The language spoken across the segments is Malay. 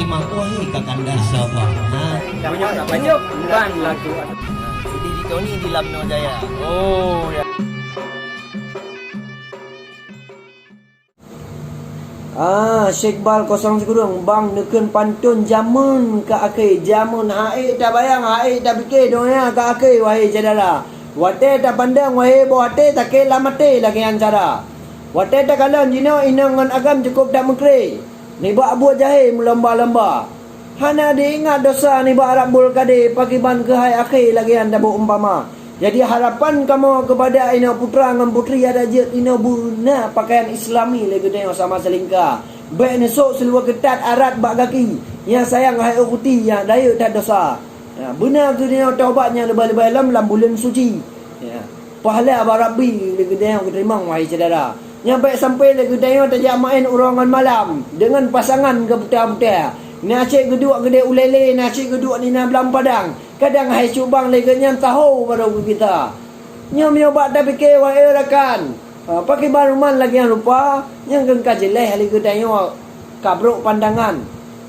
terima kasih kakanda. Sabar. Banyak nak banyak bukan lagu. Sudah di Tony di Lamno Jaya. Oh ya. Syekh Bal kosong sekurang bang neken pantun jamun ke akhir jamun haik dah bayang haik dah fikir doanya ke akhir wahai saudara. Wate dah pandang wahai wate tak ke lamate lagi ancara. Wate dah kalan jino inangan agam cukup dah mengkre. Ni ba buat jahe melamba-lamba. Hana diingat dosa ni ba Arab bul kade pagi ban ke hai akhir lagi anda bu umpama. Jadi harapan kamu kepada ina putra dengan putri ada je ina guna pakaian Islami lagi tengok sama selingkah. Baik ni sok seluar ketat arat bak kaki. Yang sayang hai ukuti yang daya tak dosa. Ya, benar tu dia taubatnya lebih-lebih dalam bulan suci. Ya. Pahala barabi lagi tengok terima wahai saudara. Yang baik sampai lagi tengok tajak main urangan malam dengan pasangan ke buta-buta. Nacik geduk gede ulele, nacik geduk ni na belam padang. Kadang hai cubang lagi nyam tahu baru kita. Nyam nyoba dah fikir wahai rakan. Pakai baruman lagi yang lupa, yang gengka jeleh lagi tengok kabruk pandangan.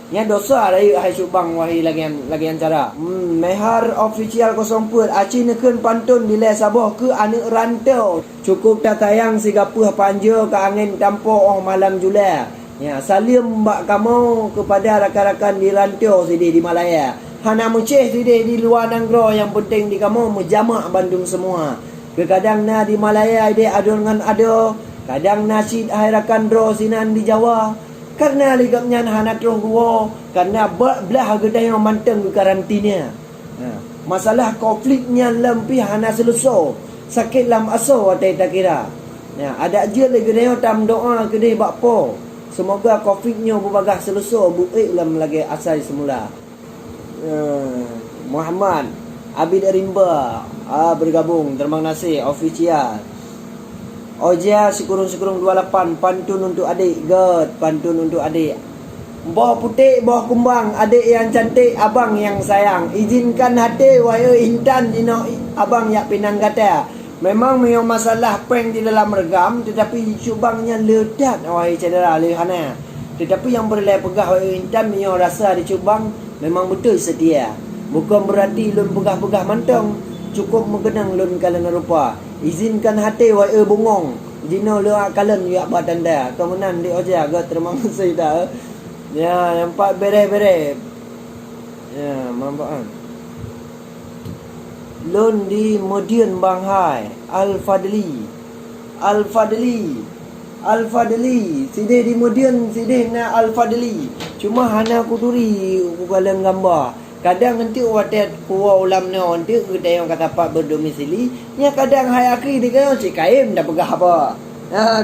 Yang dosa dari hai cubang wahai lagi yang cara. Mehar official 04 aci neken pantun bila Sabah ke anak rantau. Cukup tak tayang si gapuh panja ke angin tampuk oh malam Julai. Ya, salim mbak kamu kepada rakan-rakan di rantau sini di Malaya. Hana muceh sini di luar Nanggro, yang penting di kamu menjamak Bandung semua. Kadang na di Malaya dia ada dengan ada, kadang nasi hai rakan dro sinan di Jawa. Karena ligapnya hana terus gua, karena belah gedai yang manteng ke karantina. Masalah konfliknya lempi hana selesai. Sakit lam aso atai tak kira. Ya, ada je lagi dia tam doa kedai bakpo. Semoga konfliknya berbagah selesai buik lam lagi asal semula. Muhammad Abid Rimba bergabung terima kasih official. Oja sekurung-sekurung 28 pantun untuk adik god pantun untuk adik. Bawah putih bawah kumbang adik yang cantik abang yang sayang. Izinkan hati wahai Intan dino abang yak pinang kata. Memang memang masalah prank di dalam regam, tetapi cubangnya ledat wahai saudara lehana. Tetapi yang boleh pegah wahai Intan memang rasa dicubang memang betul setia. Bukan berarti lun pegah-pegah mantong, cukup mengenang lun kalan rupa. Izinkan hati wahai bungong. Jino lua kalan yak batanda. Kemenan di oja agak terima kasih dah. Ya, nampak bere-bere. Ya, mampak. Lon di Median Banghai Al-Fadli sidih di Median sidih na Al-Fadli. Cuma hana kuduri ugalan gambar. Kadang nanti watet kuwa ulam no nanti kita yang kata pak berdomisili nya kadang hai akhi di kayo cik kaim dah pegah apa.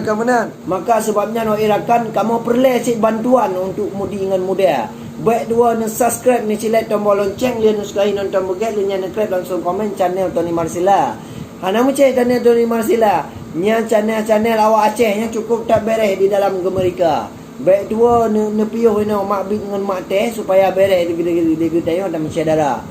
Kemudian maka sebabnya no irakan kamu perlu cik bantuan untuk mudi dengan muda. Baik dua ni subscribe ni cilet tombol lonceng lian sukai nonton buget lian nak langsung komen channel Tony Marsila. Hana muceh channel Tony Marsila. Nya channel awak Aceh nya cukup tak beres di dalam Amerika. Baik dua ni piuh ni mak big dengan mak teh supaya beres di tengok dan saudara.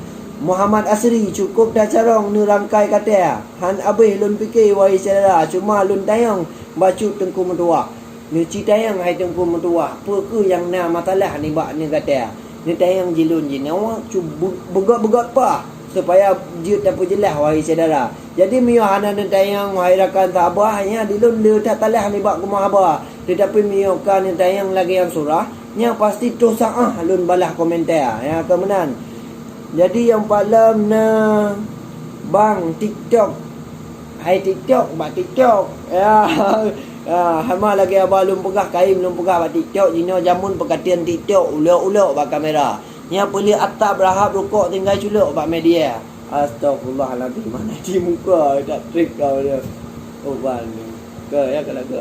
Muhammad Asri cukup dah carong ni rangkai kata. Han abih lun fikir wahai saudara cuma lun tayang bacu tengku mentua. Ni cerita yang hai tengku mentua. Apa ke yang na masalah ni bak ni kata. Ni tayang jilun je. Awak cuba begot-begot pa supaya jut apa jelas wahai saudara. Jadi mio hana ni tayang wahai rakan sahabat hanya dilun le tak talah ni bak kumah aba. Tetapi mio kan ni tayang lagi yang surah nya pasti tu saah lun balah komentar ya kemenan. Jadi yang palam na bang TikTok. Hai TikTok bak TikTok. Ya. Hama lagi abalum pegah kaim lum pegah bak TikTok jino jamun perkatian TikTok ulok-ulok bak kamera. Nya boleh atap berahap rukuk tinggal culuk bak media. Astagfirullahaladzim mana di muka tak trik kau dia. Oh ban. Ke ya kalau ke.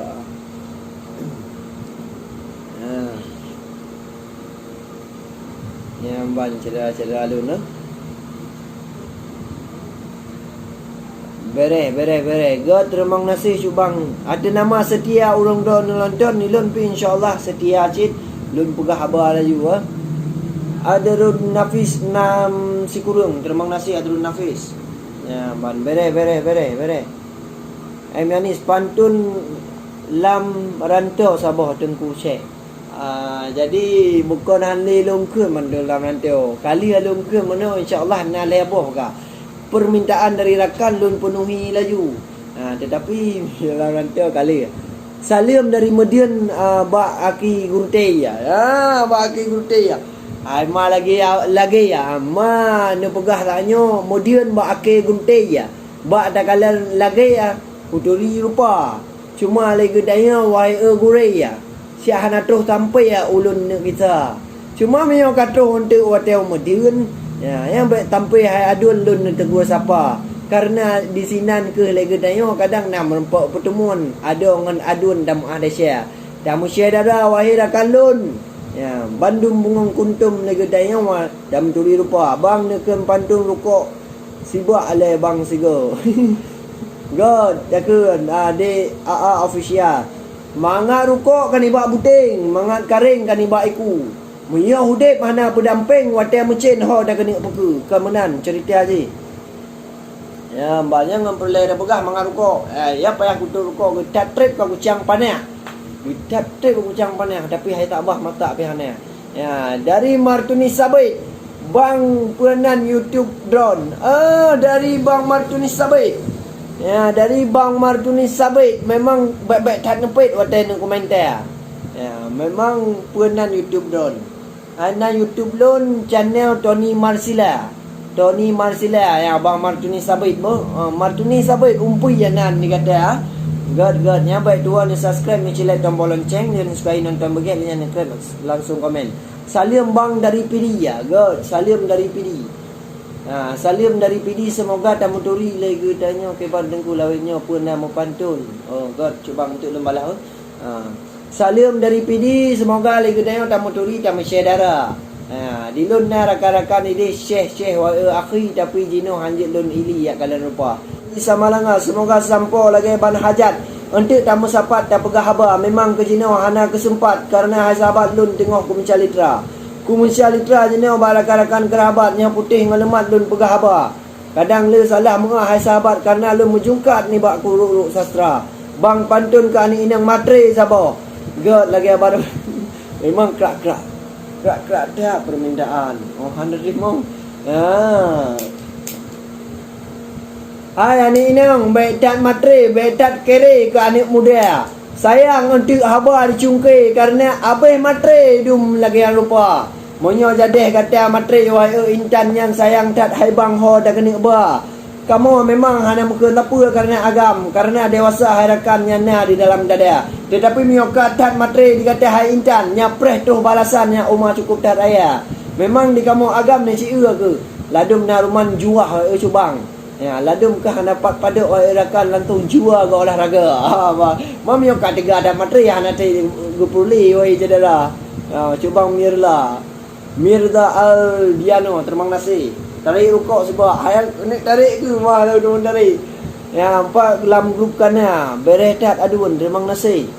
Yang ban cerah-cerah lu no. Bere. God terima kasih cubang. Ada nama setia urang don nonton ni lun pi insyaallah setia cit lun pegah habar laju Ada Run Nafis nam sikurung. Terima kasih Adrun Nafis. Ya ban bere. Manis pantun lam rantau Sabah Tengku Syekh. Jadi bukan hanya longkun dalam rantau. Kali longkun mana insya-Allah nak leboh ka. Permintaan dari rakan lun penuhi laju. Tetapi dalam rantau kali. Salim dari Median Bak Aki Gurteya. Bak Aki Gurteya. Ma lagi ya. Ma ne pegah taknyo Median Bak Aki Gurteya. Bak tak kalan lagi ya. Uturi rupa. Cuma lagi daya wai gureya. Siapa nak terus sampai ya ulun kita. Cuma memang kata untuk hotel Median. Ya, yang baik sampai hai adun lun tegur siapa. Karena di sinan ke lagi daya kadang nak merempak pertemuan ada dengan adun dan ada share. Dan share dara wahai rakan lun. Ya, Bandung bungang kuntum lagi daya dan turi rupa. Bang nekem pantun rukuk. Sibuk alai bang sigo. God, dakun de AA official. Mangat rukuk kan ibak buting, mangat karing kan ibak iku. Muya hudip mana pendamping watai mencin ho dah kena peke. Kemenan cerita aje. Ya, banyak ngam perle dah pegah mangat rukuk. Ya payah kutu rukuk ke tap trip kau kucang panak. Di tap trip kau kucang panak tapi hai tak bah mata pihana. Ya, dari Martuni Sabit. Bang peranan YouTube drone. Dari Bang Martuni Sabit. Ya, dari Bang Martuni Sabit memang baik-baik tak nepit watai nak komentar. Ya, memang peranan YouTube drone. Ana YouTube lon channel Tony Marsila. Tony Marsila ya Bang Martuni Sabit bo. Martuni Sabit umpui janan ni kata. God nya baik tuan ni subscribe ni cilek tombol lonceng dan suka nonton begini ni langsung komen. Salim Bang dari PD ya. God, salim dari PD. Salim dari PD semoga tamu turi lagi tanya kebar dengku lawinnya pun nama pantun. God cuba untuk lembalah. Salim dari PD semoga lagi tanya tamu turi tamu syedara. Di lun na rakan-rakan ini syekh wa akhi tapi jino hanjit lun ili ya kalian rupa. Sama langa semoga sampo lagi ban hajat. Untuk tamu sapat tak pegah haba memang ke jino hana kesempat karena hai sahabat lun tengok ku mencalitra. Ku mencalitra jino barakan-rakan kerabatnya putih ngelemat lun pegah haba. Kadang le salah mengah hai sahabat karena lun menjungkat ni bak ku ruk sastra. Bang pantun ke ani inang matre sabo. God lagi abad. Memang kerak-kerak dah permintaan. 100 mau. Hai ani inang betat matre, betat kere ke anak muda. Sayang untuk haba dicungkai karena abeh matre dum lagi yang lupa. Monyo jadeh kata matre wahai intan yang sayang tat hai bang ho dah kena ba. Kamu memang hanya muka lapa karena agam, karena dewasa harakan nyana di dalam dada. Tetapi miokat tat matre dikata hai intan, nyapreh tu balasannya umah cukup tat raya. Memang di kamu agam ni cia ke? Ladum naruman juah cubang. Ya, ladum ke dapat pada rakan lantung jua ke olahraga. Mam miokat tiga ada matre hana te gupuli wai cedera. Cubang Mirza Aldiano terima kasih. Tarik rukuk sebab hayal nak tarik ke mah lalu tarik. Ya, empat dalam grup kana berehat adun terima kasih.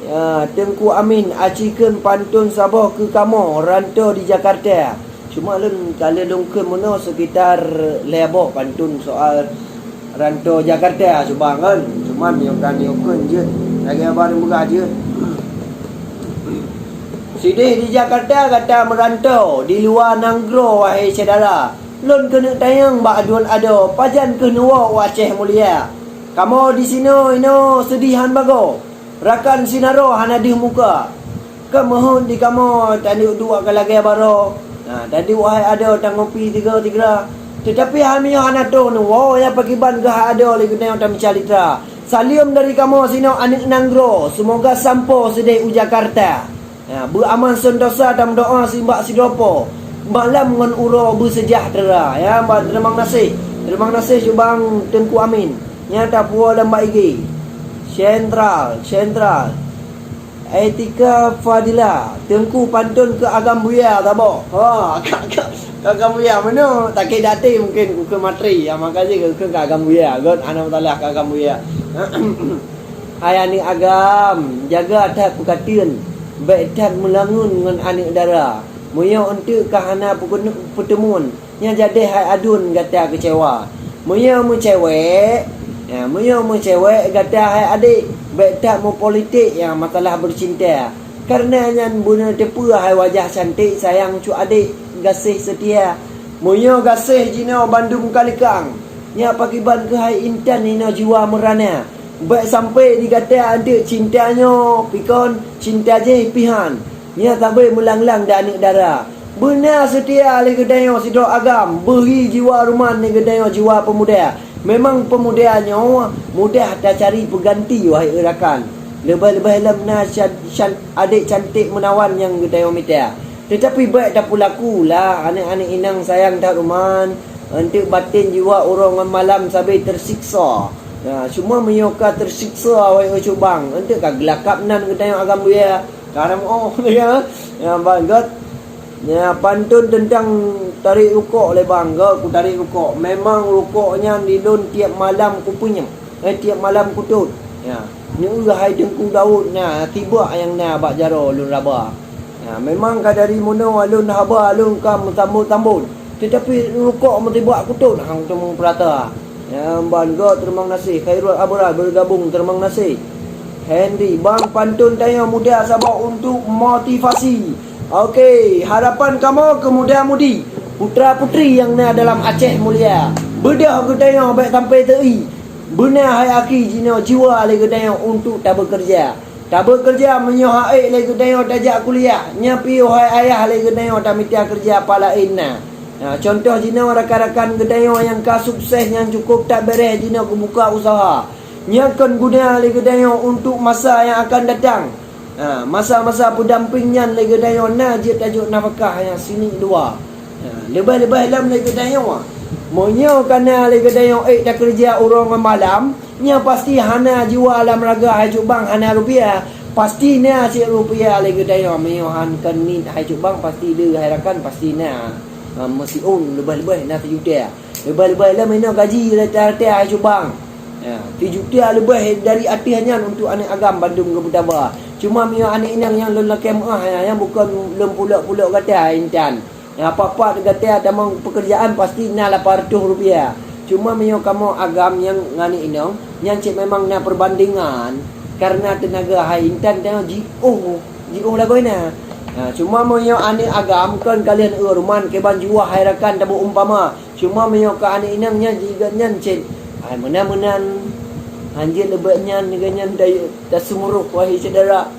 Ya, Tengku Amin acikan pantun Sabah ke kamu rantau di Jakarta. Cuma lun kali dongke mana sekitar leboh pantun soal rantau Jakarta subang kan. Cuma miokan je. Lagi baru buka je. Sidih di Jakarta kata merantau di luar Nanggro wahai saudara. Lun kena tayang bak aduan ada pajan kena wa Aceh mulia. Kamu di sini ino sedihan bago. Rakan sinaro hana di muka. Kemohon di kamu tadi dua ke lagi baro. Tadi wahai ada tang ngopi tiga. Tetapi hami hana tu wow ya pakiban ke ada lagi tayang tam calitra. Salim dari kamu sini anik Nanggro. Semoga sampo sedai Jakarta. Beraman sentosa dan doa simbak sidopo. Malam dengan uro bersejahtera. Ya, terima kasih. Terima kasih Subang Tengku Amin. Nyata puas dan baik lagi. Sentral. Etika Fadila. Tengku pantun ke Agam Buya tabo. Agam Buya mana? Tak kira dati mungkin ku ke matri. Ya, makasih ke Agam Buya. God ana taala ke Agam Buya. Hai ani agam, jaga tak pukatian. Baik tak melangun dengan anak dara. Moyo untuk kahana pertemuan yang jadi hai adun kata kecewa. Moyo mu cewek, kata hai adik baik tak mu politik yang masalah bercinta. Karenanya buna tepu hai wajah cantik sayang cu adik gasih setia. Munyo gasih jino Bandung Kalikang. Nya pakiban ke hai intan ina jiwa merana. Baik sampai dikata ada cintanya pikon cinta je pihan. Nya tak boleh melanglang dan anak darah. Benar setia le gedayo sidok agam. Beri jiwa ruman le gedayo jiwa pemuda. Memang pemudanya mudah tak cari pengganti wahai rakan. Lebih-lebih lemna adik cantik menawan yang gedayo mita. Tetapi baik tak pulaku lah anak-anak inang sayang tak ruman. Untuk batin jiwa orang malam sampai tersiksa. Cuma menyoka tersiksa wahai cubang. Untuk gelakap nan gedayo agam dia. Karam ya. Ya banget. Ya pantun tentang tarik rukuk le bang, aku tarik rukuk. Memang rukuknya dilun tiap malam ku punya. Tiap malam ku tut. Ya. Ni hai dengku Daud nah tiba yang na bak jaro lun raba. Ya, memang kadari mono alun haba alun kam tambut-tambut. Tetapi rukuk metiba ku tut hang temu perata. Ya bangga terima kasih Khairul Abrar bergabung terima kasih. Henry bang pantun tanya muda sabar untuk motivasi. Okey, harapan kamu ke muda-mudi putra-putri yang na dalam Aceh mulia. Bedah gedaya baik sampai teri. Benar hai aki jino jiwa le gedaya untuk tak bekerja. Tak bekerja menyohaik le gedaya tajak kuliah. Nyapi hai ayah le gedaya tak minta kerja apa lain na. Contoh jino rakan-rakan gedaya yang ka sukses yang cukup tak beres jino buka usaha. Nyakan guna le gedaya untuk masa yang akan datang. Masa-masa pendampingan lagi dayo na je tajuk nafkah yang sini dua. Lebih-lebih dalam lagi dayo. Monyo kana lagi dayo tak kerja orang malam, nya pasti hana jiwa alam raga hai bang hana rupiah. Pasti na si rupiah lagi dayo meyohan kan ni hai bang pasti dia harakan pasti na. Mesti lebih-lebih na juta. Lebih-lebih dalam ina gaji rata-rata hai bang. Ya, 3 juta lebih dari atihannya untuk anak agam Bandung ke Betaba. Cuma mio anak inang yang lelaki yang bukan lem pulak-pulak kata intan. Yang apa-apa kata tamang pekerjaan pasti na 800 rupiah. Cuma mio kamu agam yang ngani inang yang cik memang na perbandingan karena tenaga hai intan tengok jiu lagu ina. Cuma mio anak agam kan kalian ruman ke banjua hai rakan tabu umpama. Cuma mio ka anak inangnya jika nyan cik ai menan anjir lebatnya neganya dah sumuruh wahai saudara.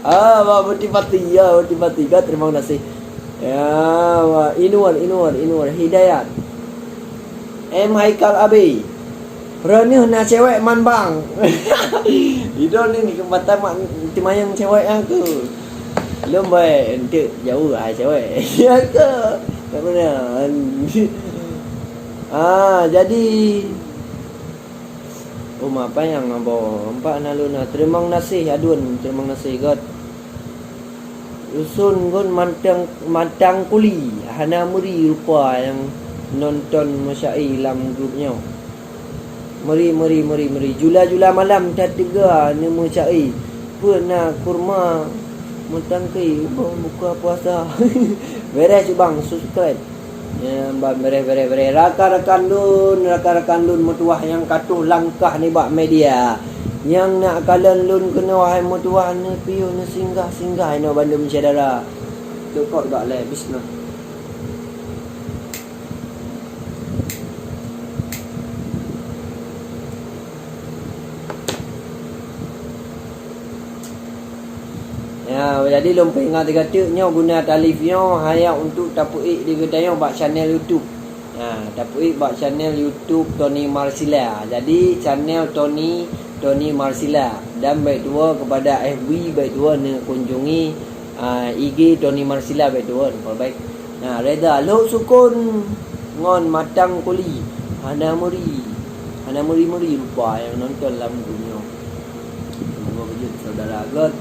Bertipati ya, bertipati. Terima kasih. Ya, Inwar Hidayat. Haikal Abi. Pernah na cewek man bang. Itu ni kembatan mak timayang cewek aku. Lomba untuk jauh ai cewek. Ya ke? Tak pernah. Jadi apa yang abo empat naluna terima kasih adun terima kasih God usun gon mantang kuli hana muri rupa yang nonton masyai dalam grupnya meri jula malam tiga ni masyai pernah kurma mantang kai buka puasa beres bang subscribe. Ya, bere rakan-rakan lun mutuah yang katuh langkah ni bak media. Yang nak kalian lun kena wahai mutuah ni piu ni singgah ino Bandung saudara. Tu kau dak le bisna. Ya, jadi lumpur ingat kata-katanya guna talifnya hanya untuk tapuik di gedaya bak channel YouTube. Tapuik bak channel YouTube Tony Marsila. Jadi channel Tony Marsila dan baik dua kepada FB baik dua ni kunjungi IG Tony Marsila baik dua baik. Reda lo sukun ngon matang kuli hana muri rupa yang nonton dalam dunia. Semoga wujud saudara God.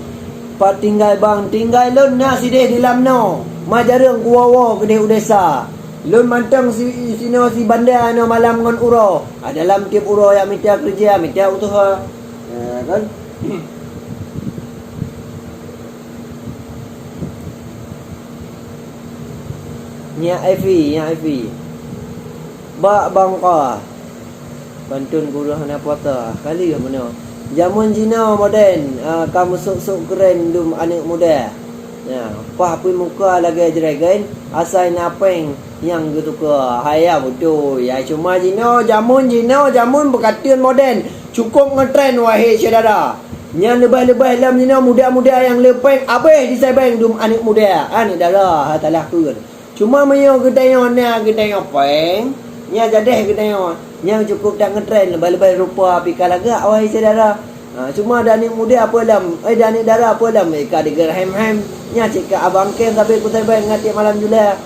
Pat tinggal bang, tinggal lun na si deh di lam no. Majareng kuwawo ke deh udesa. Lun mantang si bandar no malam ngon uro. Dalam tiap uro yang minta kerja, minta usaha. Kan? Nya Evi. Bak bangka. Pantun guru hana puasa. Kali ke mana? Jamun Cina moden, kamu sok-sok keren dum anak muda. Ya, apa muka lagi dragon asal napeng yang gitu ke haya betul ya cuma jamun berkatian moden cukup ngetrend wahai saudara yang lebih-lebih dalam jino muda-muda yang lepeng habis di sabeng dum anak muda anak darah hatalah kur cuma mayo gedayo na gedayo peng nya jadeh gedayo yang cukup tak ngetrend lebih-lebih rupa pikalaga wahai saudara. Cuma danik muda apa dalam danik darah apa dalam ka diger hem nya cika abang ken sampai ku terbang ngati malam jula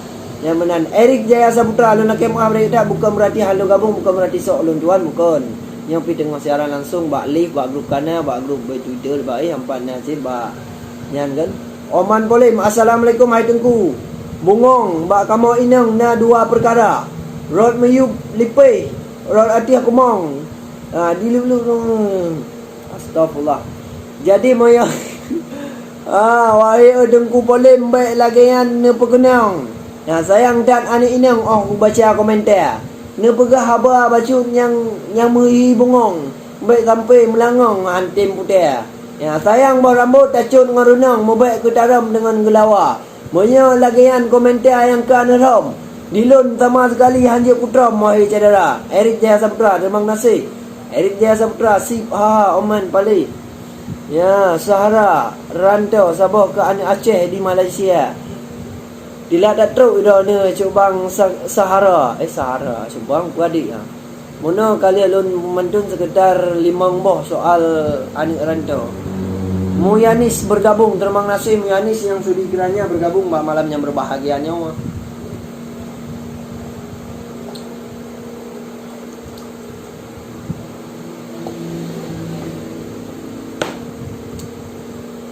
yang menan Erik Jaya Saputra lu nak kemah mereka bukan berarti halu gabung bukan berarti sok lun tuan bukan yang pi tengok siaran langsung bak live bak grup kana bak grup Twitter bak hampan nasib bak nyan kan Oman Polim assalamualaikum hai tengku bungong bak kamu inang na dua perkara rod meyup lipe rod ati aku mong dilu astagfirullah. Jadi moyo wahai dengku polim baik lagi yang ne pegenang. Sayang dan anak inang aku baca komentar. Ne pegah haba bacut yang mehi bongong. Baik sampai melangong antim putih. Sayang bawa rambut tacut ngarunang mo baik ketaram dengan gelawa. Moyo lagi yang komentar yang ke anarom. Dilun sama sekali hanya putra wahai saudara. Erik Jaya Saputra terima kasih. Erik Jaya Saputra sip Oman Pali. Ya, Sahara rantau Sabah ke anak Aceh di Malaysia. Dila dak truk ida ne cubang Sahara. Sahara cubang ku adik Mono kali alun mentun sekitar 5 boh soal anak rantau. Muyanis bergabung terima kasih Muyanis yang sudi kiranya bergabung malam yang berbahagianya.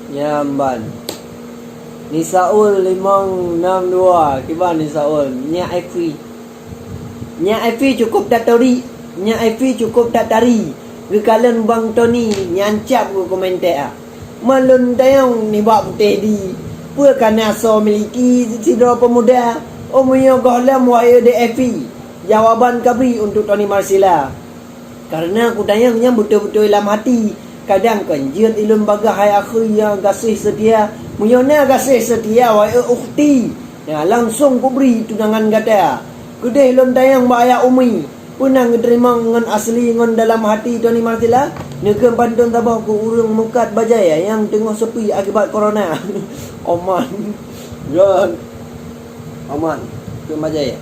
Nyamban Nisaul 562 kiban Nisaul Nya Ifi cukup datari Nya Ifi cukup datari Gekalan Bang Tony nyancap ku komentar malun tayong ni bak putih di pua kana so miliki sidro pemuda omuyo gohlam wahai DFI jawaban kabri untuk Tony Marsila karena ku tayangnya betul-betul dalam hati. Kadang kenjian ilun bagah hai akhir yang kasih setia muyona kasih setia wa ukhti ya langsung ku beri tunangan kata gede ilun tayang baya umi punang terima ngan asli ngan dalam hati Tony Martila nekem pantun tabah ku urung mekat bajaya yang tengah sepi akibat corona Oman John Oman ke bajaya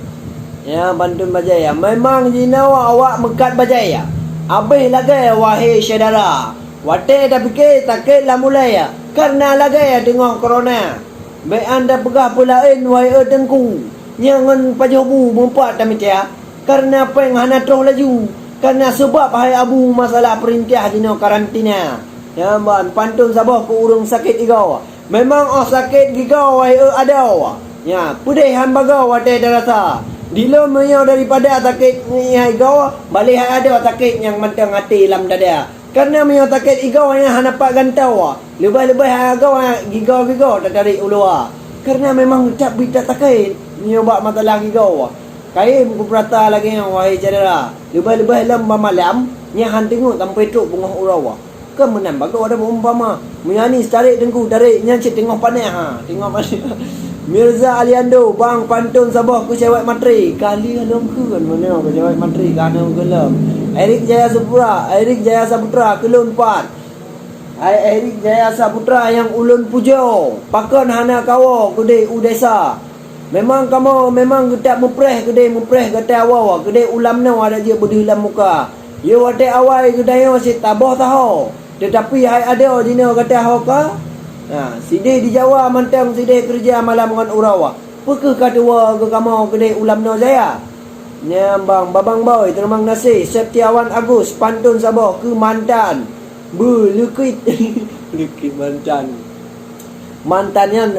ya pantun bajaya memang jinawa awak mekat bajaya abai lagi wahai saudara. Wate dah fikir takut lah mulai ya. Karena lagi ya tengok corona. Baik anda pegah pulain wahai tengku. Jangan pajobu mempuat damit ya. Karena apa yang hana terus laju. Karena sebab hai abu masalah perintah dino karantina. Ya ban pantun sabah ku urung sakit igau. Memang sakit gigau wahai ada. Ya pudih hambagau wate dah rasa. Dilo menyau daripada sakit ni hai igau. Balik hai ada sakit yang mentang hati lam dada. Karena menyau takut igau yang hanapak gantau lebih-lebih agau gigau-gigau tak tarik ulua. Karena memang tak bita takut menyau bak masalah gigau. Kai muku perata lagi yang wahai saudara. Lebih-lebih dalam malam nya han tengok sampai truk bungah urau. Ke menam bagau ada umpama. Menyanis tarik dengku tarik nya cik tengok panas tengok panas. Mirza Aliando bang pantun Sabah ku cewek matri kali alom ke mana ku cewek matri kana gelam. Erik Jaya Saputra Kelun 4. Erik Jaya Saputra yang ulun pujo. Pakon hana kawo gede udesa. Memang kamu memang gedak mupreh kata awak gede ulam na ada je budi dalam muka. Yo wate awai gedayo si tabah tahu. Tetapi hai ada dino kata hoka. Side di Jawa mantang side kerja malam dengan urawa. Pekeh kadua ke kamu gede ulam na saya. Nyambang babang boy terima kasih Septiawan Agus pantun Sabah ke mantan belukit lukit mantannya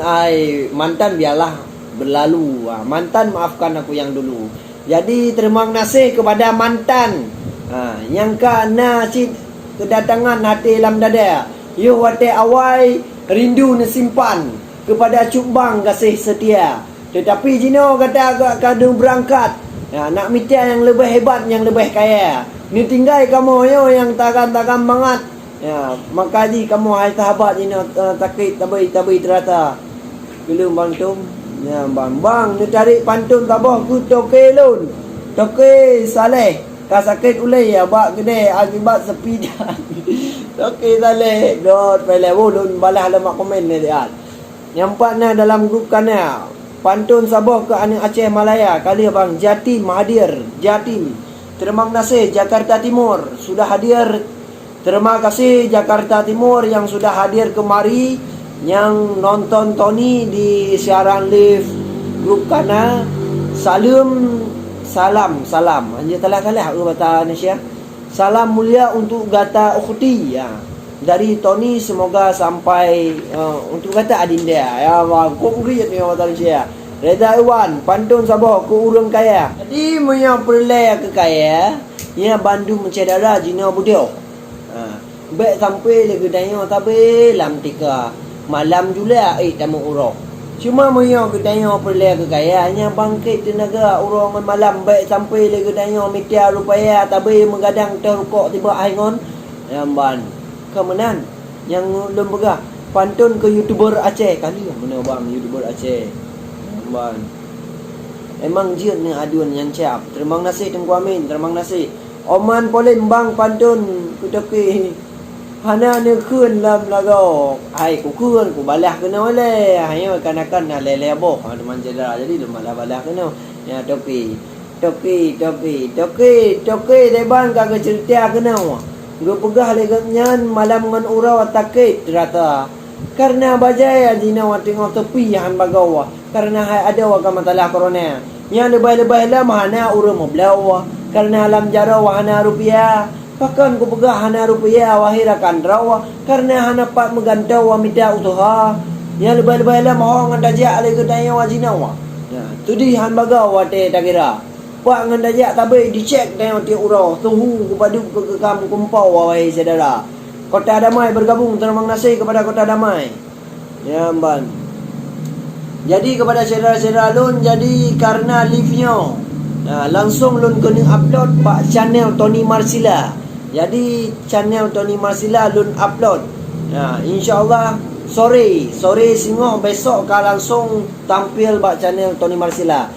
mantan biarlah berlalu mantan maafkan aku yang dulu jadi terima kasih kepada mantan yang kana si kedatangan hati dalam dada yo wate awai rindu simpan kepada cubang kasih setia tetapi jino kata agak kadu berangkat. Nak minta yang lebih hebat, yang lebih kaya. Ni tinggal kamu yo yang takkan banget. Maka di kamu hai sahabat ini takit tabai terata. Gelum pantun. Ya bang ni tarik pantun tabah ku toke lun. Toke saleh. Ka sakit ulai ya bak gede akibat sepidan. Toke saleh dot pele ulun balah lemak komen ni dia. Yang empatnya dalam grup kana pantun Sabah ke anak Aceh Malaya kali abang Jatim hadir. Jatim. Terima kasih Jakarta Timur sudah hadir. Terima kasih Jakarta Timur yang sudah hadir kemari, yang nonton Tony di siaran live grup kana. Salam anja telah kalah bahasa Indonesia. Salam mulia untuk Gata Ukhti ya. Dari Tony semoga sampai untuk Gata Adinda ya. Konkret ni bahasa Indonesia. Reza Iwan pantun Sabah ku urang kaya. Jadi punya perlai ke kaya, ya Bandung mencedara jina budio. Baik sampai lagi tanya tapi lam tika malam jula tamu urang. Cuma moyo ke tanya perlai ke kaya nya bangkit tenaga urang malam baik sampai lagi tanya media rupaya tapi mengadang terukok tiba aingon jamban. Kemenan yang lembaga pantun ke YouTuber Aceh kali mana bang YouTuber Aceh. Jamban. Emang jian ni aduan yang siap. Terima kasih Tengku Amin, terima kasih. Oman Polim bang pantun kutoki hana ni keun lam lago. Ai ku keun ku balah kena ole. Hayo kanakan lele boh teman cedera jadi balah kena. Ya topi deban kagak cerita kena. Gue pegah legatnya malam ngan urau takit rata. Karena bajai ajina wa tengok tepi han bagawa. Karena ada wa masalah corona. Yang lebay-lebay lah mahana urang moblaw. Karena alam jara wahana rupiah. Pakan ku pegah hana rupiah wahirakan rawa. Karena hana pak megantau wa mida usaha. Yang lebay-lebay lah mahong ngandajak lagi daya wajina wa. Ya, tudi han bagawa te tak kira. Pak ngandajak tabe dicek tengok ti urau. Suhu ku padu ke kam kumpau wahai saudara. Kota Damai bergabung, terima kasih kepada Kota Damai. Ya ban. Jadi kepada saudara-saudara lun, jadi karena live-nya langsung lun kena upload pak channel Tony Marsila. Jadi channel Tony Marsila lun upload. InsyaAllah sore singoh besok ka langsung tampil pak channel Tony Marsila.